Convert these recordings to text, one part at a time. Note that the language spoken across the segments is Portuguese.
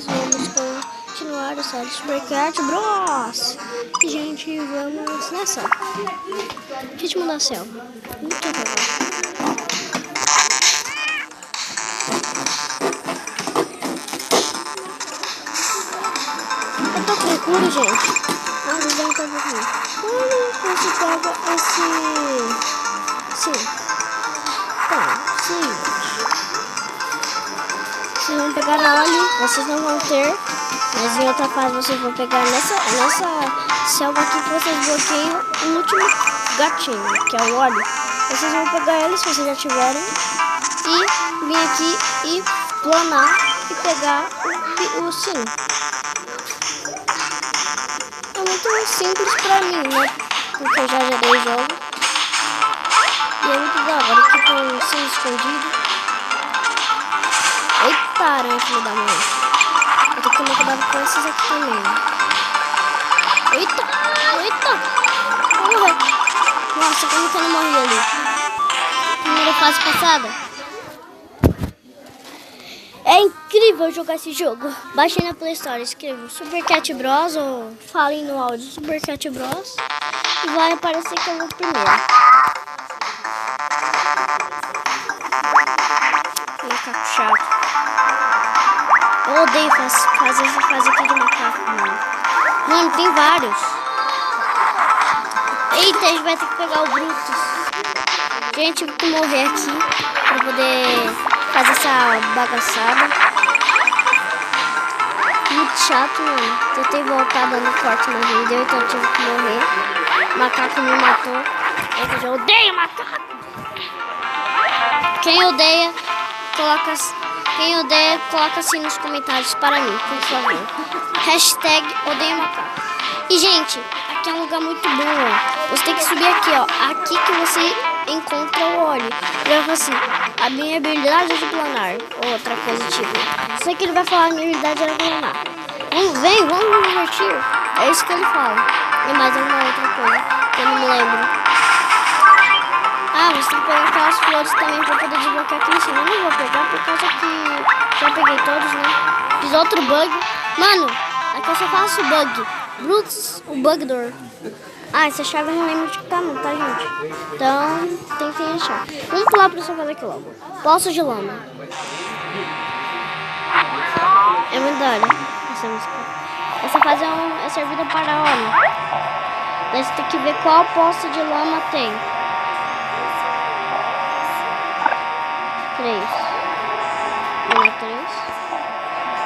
vamos continuar a série Super Cat Bros. E, gente, vamos nessa. Ritmo da selva. Muito legal. Eu tô procurando, gente. Ah, mas não tá procurando. Quando você pega esse... Sim. Tá, sim. Vocês vão pegar a óleo, vocês não vão ter, mas em outra fase vocês vão pegar nessa selva aqui que vocês bloqueiam o último gatinho, que é o óleo. Vocês vão pegar ele se vocês já tiverem e vir aqui e planar e pegar o sino. É muito simples pra mim, né? Porque eu já zerei o jogo. E é muito da hora, aqui tem um sino escondido. Eita, aranha, filho da mãe. Eu tenho que tomar cuidado com esses aqui também. Eita, eita. Vou morrer. Nossa, como que eu não morri ali? Primeira fase passada. É incrível jogar esse jogo. Baixei na Play Store, escreva Super Cat Bros. Ou falem no áudio Super Cat Bros. E vai aparecer que eu vou primeiro. Macaco chato. Eu odeio fazer essa fase aqui de macaco, mano. Mano, tem vários. Eita, a gente vai ter que pegar o Brutus. Gente, eu vou que morrer aqui pra poder fazer essa bagaçada. Muito chato, mano. Tentei voltar dando corte na vida, então eu tive que morrer. O macaco me matou. Eu já odeio macaco. Quem odeia, coloca assim nos comentários para mim, por favor. Hashtag odeio macaco. E, gente, aqui é um lugar muito bom, ó. Você tem que subir aqui, ó. Aqui que você encontra o óleo. Ele vai assim, a minha habilidade é de planar. Outra coisa, tipo. Sei que ele vai falar a minha habilidade era planar. Vamos nos divertir. É isso que ele fala. E mais uma outra coisa que eu não me lembro. Ah, você tem que pegar aquelas flores também pra poder desbloquear aqui em cima. Eu não vou pegar por causa que já peguei todos, né? Fiz outro bug. Mano, aqui eu só faço bug. Brutus, o Bugdor. Ah, essa chave eu não lembro de que tá não, tá, gente? Então, tem que achar. Vamos pular pra essa fase aqui logo. Poço de lama. É muito da hora essa música. Essa fase é servida para homem. Daí você tem que ver qual poço de lama tem. 3. Na 3.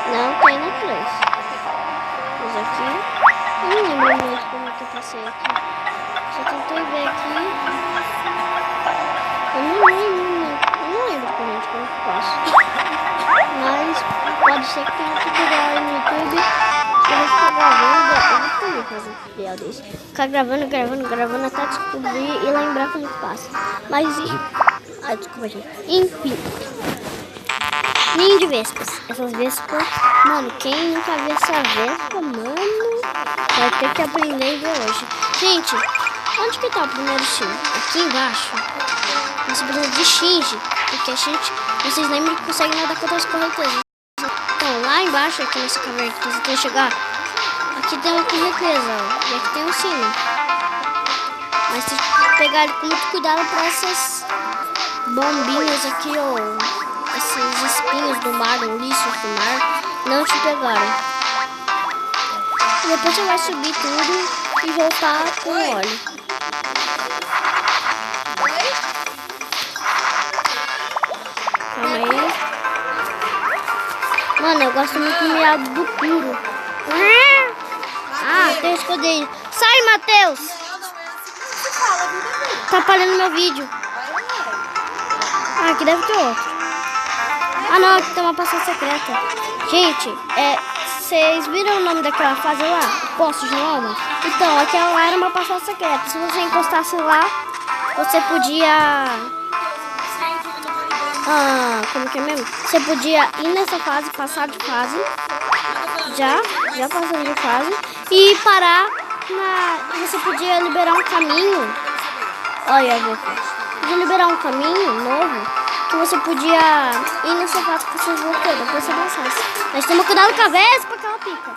Não, tem na 3. Mas aqui. Eu não lembro muito como que eu passei aqui. Só tentei ver aqui. Eu não lembro como que eu faço. Mas pode ser que tenha tutorial aí no YouTube. Eu vou ficar gravando. Eu vou também fazer um tutorial desse. Ficar gravando até descobrir e lembrar como que passa. Mas desculpa, gente. Enfim. Ninho de vespas. Essas vespas. Mano, quem nunca viu essa vespa, mano, vai ter que aprender a ver hoje. Gente, onde que tá o primeiro Shinji? Aqui embaixo. Você precisa de Shinji. Porque a gente, vocês lembram que consegue nadar contra as correntezas. Então, lá embaixo, aqui nessa caverna que você tem que chegar, aqui tem uma correnteza, ó. E aqui tem um sino. Mas tem que pegar ele com muito cuidado pra essas bombinhas aqui, ó. Esses espinhos do mar, o lixo do mar, não te pegarem. E depois você vai subir tudo e voltar com o óleo. Calma aí. Mano, eu gosto muito do miado do puro. Ah, tem esconderijo. Sai, Matheus! Tá apagando meu vídeo. Ah, aqui deve ter outro. Ah não, aqui tem uma passagem secreta. Gente, vocês viram o nome daquela fase lá? Poços de lama? Então, aquela lá era uma passagem secreta. Se você encostasse lá, você podia... como que é mesmo? Você podia ir nessa fase, passar de fase. Já passando de fase. E parar na... Você podia liberar um caminho. Olha, podia liberar um caminho novo. que você podia ir no sofá com seus bloqueios, depois você dançasse. Mas toma cuidado com a Vespa que ela pica.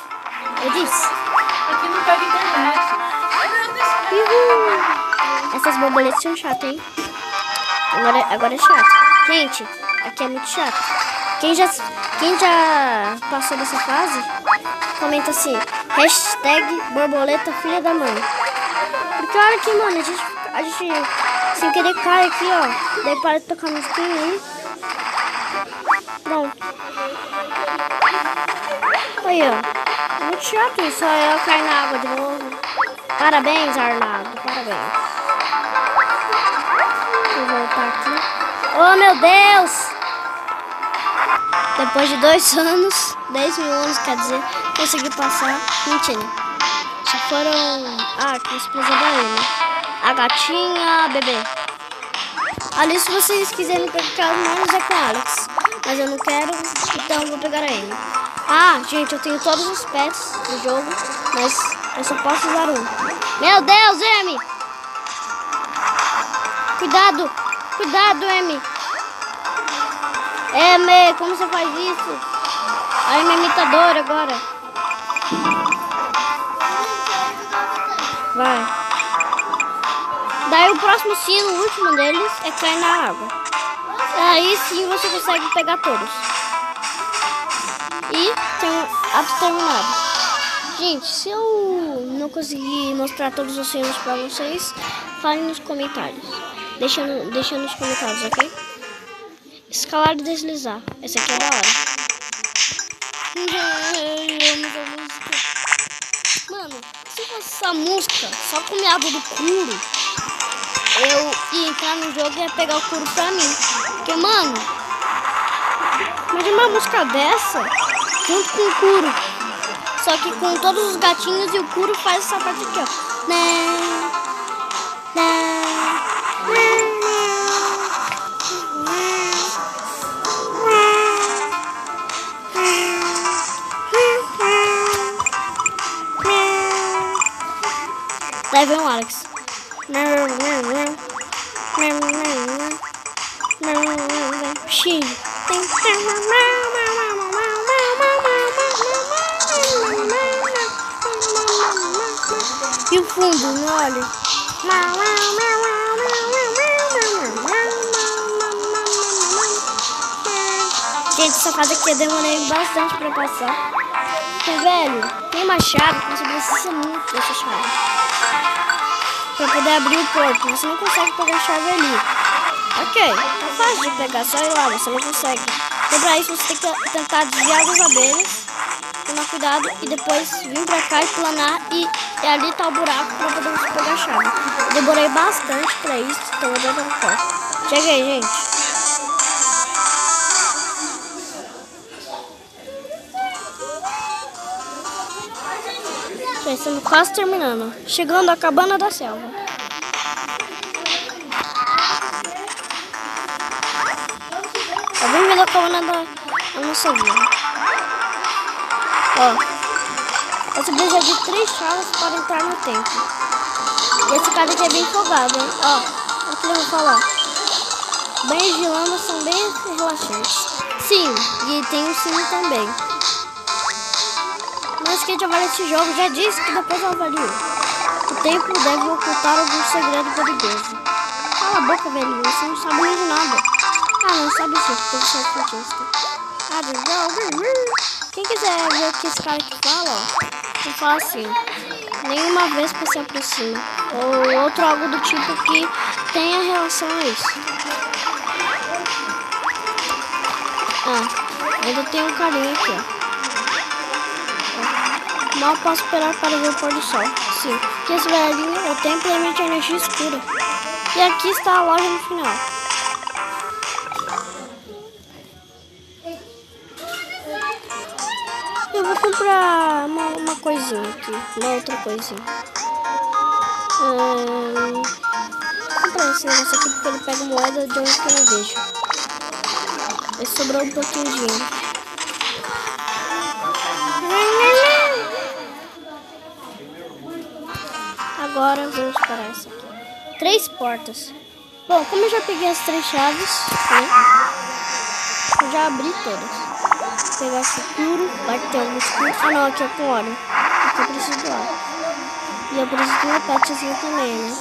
Eu disse. Aqui não pega internet. Uhul. Essas borboletas são chatas, hein? Agora é chato. Gente, aqui é muito chato. Quem já passou dessa fase, comenta assim, hashtag borboleta filha da mãe. Porque olha aqui, mano, a gente sem querer cai aqui, ó. Daí para de tocar musiquinha aí. Pronto. Aí, ó. Muito chato isso, ó. Eu caio na água de novo. Parabéns, Arnaldo. Parabéns. Vou voltar aqui. Oh, meu Deus! Depois de 2 anos, 10 mil anos, quer dizer, consegui passar. Mentira. Só foram... Ah, que você precisa da né? A gatinha, a bebê. Ali, se vocês quiserem pegar menos é com Alex. Mas eu não quero, então eu vou pegar a Amy. Ah, gente, eu tenho todos os pets do jogo, mas eu só posso usar um. Meu Deus, Amy! Cuidado! Cuidado, Amy! Amy, como você faz isso? A Amy é imitadora agora. Vai. Daí o próximo sino, o último deles, é cair na água. Aí sim você consegue pegar todos. E tem um ato terminado. Gente, se eu não conseguir mostrar todos os sinos pra vocês, falem nos comentários. Deixa nos comentários, ok? Escalar e deslizar. Essa aqui é da hora. Mano, se fosse essa música só com meado do Kuro, eu ia entrar no jogo e ia pegar o Kuro pra mim. Porque, mano, imagina uma música dessa junto com o Kuro. Só que com todos os gatinhos e o Kuro faz essa parte aqui, ó. Daí vem o Alex. E o fundo, não olha. Gente, essa fase aqui eu demorei bastante pra passar. Porque, velho, tem uma chave que você precisa muito dessa chave pra poder abrir o porto. Você não consegue pegar a chave ali. Ok, é fácil de pegar, só ir lá, você não consegue. Então pra isso você tem que tentar desviar das abelhas, tomar cuidado e depois vir pra cá e planar e ali tá o buraco pra poder você pegar a chave. Demorei bastante pra isso, então eu vou dar forte. Cheguei, gente. Já estamos quase terminando. Chegando à cabana da selva. Tá bem-vindo à cabana da nossa vila. Ó, você precisa de 3 chaves para entrar no templo. E esse cara aqui é bem folgado, hein? Ó, o que eu vou falar. Banhos de lama são bem relaxantes. Sim, e tem um sino também. Mas quem trabalha esse jogo já disse que depois eu avalio. O templo deve ocultar algum segredo perigoso. Cala a boca, velhinho, você não sabe nem de nada. Ah, não sabe sim, porque você é cientista. Quem quiser ver o que esse cara aqui fala, ó, ele fala assim: nenhuma vez que se aproxima. Ou outro algo do tipo que tenha relação a isso. Ah, ainda tem um carinha aqui, ó. Mal posso esperar para ver o pôr do sol. Sim, que esse velhinho, o templo emite energia escura. E aqui está a loja no final. Eu vou comprar uma coisinha aqui, uma outra coisinha. Vou comprar esse negócio aqui porque ele pega moeda de onde que eu não vejo. Aí sobrou um pouquinho de dinheiro. Agora vamos para essa aqui. 3 portas. Bom, como eu já peguei as 3 chaves, né? Eu já abri todas. Vou pegar esse escuro, vai ter algum escuro. Ah não, aqui é com óleo. Aqui eu preciso do óleo. E eu preciso de uma petzinha também, né?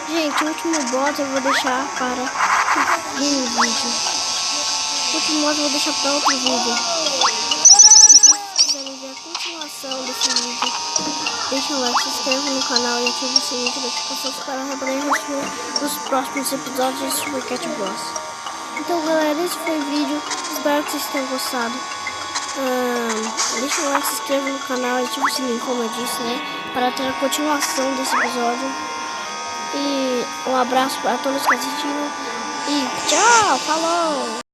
Gente, o último boss eu vou deixar para o vídeo. O último boss eu vou deixar para outro vídeo. Se quiserem ver a continuação desse vídeo, deixa um like, se inscreva no canal e ative o sininho de notificações para poder receber os próximos episódios do Super Cat Bros. Então galera, esse foi o vídeo. Espero que vocês tenham gostado. Deixa um like, se inscreva no canal e ative o sininho, como eu disse, né? Para ter a continuação desse episódio. E um abraço para todos que assistiram. E tchau, falou!